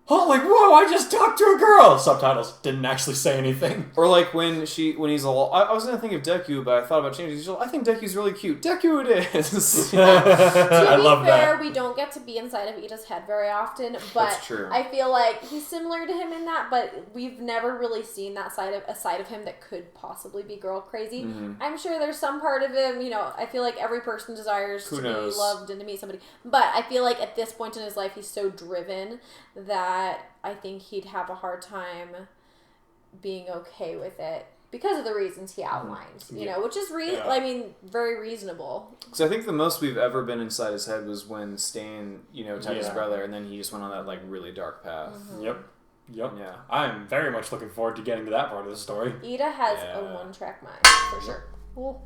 Oh, like, whoa, I just talked to a girl. Subtitles, didn't actually say anything. Or like when he's all. I was gonna think of Deku, but I thought about changing. He's like, I think Deku's really cute. Deku it is. To I be love fair, that. we don't get to be inside of Ida's head very often, but That's true. I feel like he's similar to him in that, but we've never really seen that side of him that could possibly be girl crazy. Mm-hmm. I'm sure there's some part of him, you know, I feel like every person desires Who to knows? be loved and to meet somebody, but I feel like at this point in his life, he's so driven that I think he'd have a hard time being okay with it because of the reasons he outlined, you know, which is, I mean, very reasonable. Because I think the most we've ever been inside his head was when Stain, attacked his Yeah. brother, and then he just went on that like really dark path. Yep. Yeah. I'm very much looking forward to getting to that part of the story. Ida has Yeah. a one-track mind, for sure. Ooh.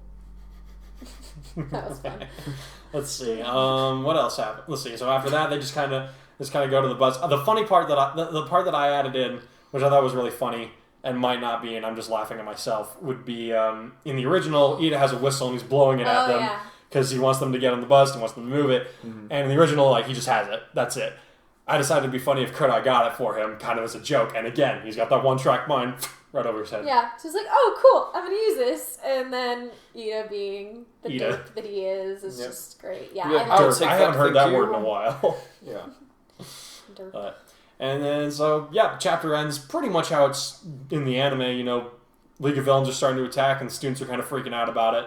That was fun. Let's see. What else happened? Let's see. So after that, they just kind of go to the bus. The funny part that the part that I added in, which I thought was really funny and might not be, and I'm just laughing at myself, would be in the original, Ida has a whistle and he's blowing it at them Yeah. because he wants them to get on the bus, he wants them to move it, and in the original, like, he just has it. That's it. I decided it'd be funny if Kurai got it for him, kind of as a joke, and again, he's got that one-track mind right over his head. Yeah, so he's like, oh, cool, I'm going to use this. And then Ida being the Ida. dick that he is Yep. just great. Yeah, Yeah, I I'll love take I that, haven't heard that thank word in you. a while. Yeah. Derp. And then, so, yeah, chapter ends pretty much how it's in the anime, League of Villains are starting to attack and the students are kind of freaking out about it.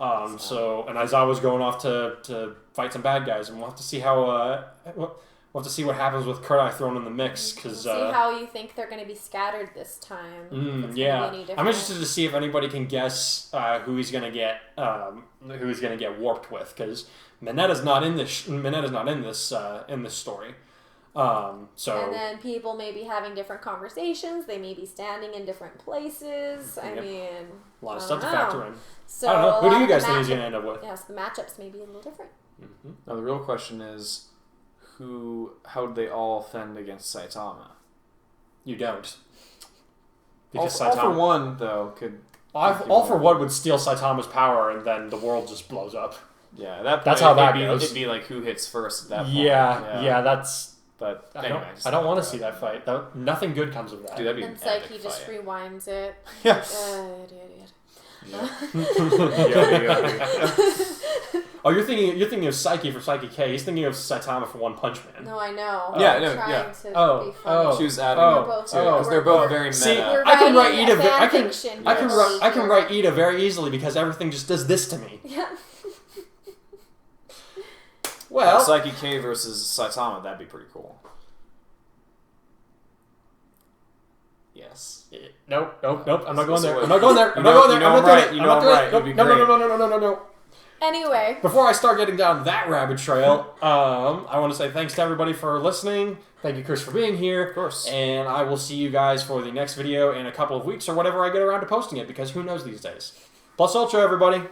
And Aizawa's going off to fight some bad guys, and we'll have to see how, we'll have to see what happens with Kurai thrown in the mix, because... See how you think they're going to be scattered this time. If it's gonna be yeah. any different. I'm interested to see if anybody can guess who he's going to get warped with, because Minetta's not in this in this story. And then people may be having different conversations. They may be standing in different places. I mean, a lot of I stuff to don't know. factor in. So I don't know. a Who do lot you of the guys think he's going to matchup- end up with? Yes, the matchups may be a little different. Now the real question is, how did they all fend against Saitama? You don't. All Because for one, though, could... All for One would steal Saitama's power, and then the world just blows up. Yeah, at that point, That's how that it'd be, goes. It'd be like who hits first at that point. Yeah, that's... But I anyway, don't want to see that fight. Nothing good comes of that. Dude, that'd be And an Psyche epic just fight. rewinds it. Yeah. Idiot. Oh, you're thinking of Psyche for Psyche K. He's thinking of Saitama for One Punch Man. No, I know. Yeah, I'm no, trying yeah. to be Oh, funny. She was adding Oh, it both- to it, because they're both very meta. See, We're I can write writing Ida. a fan I can fiction. I can Yes. I can write Ida very easily because everything just does this to me. Yeah. Well, Psyche K versus Saitama, that'd be pretty cool. Yes. Nope. I'm not going there. So I'm not going there. I'm not going there. you know I'm not I'm doing right. it. You I'm know not I'm doing right. it. It'd be No. Anyway. Before I start getting down that rabbit trail, I want to say thanks to everybody for listening. Thank you, Chris, for being here. Of course. And I will see you guys for the next video in a couple of weeks or whatever I get around to posting it, because who knows these days. Plus Ultra, everybody.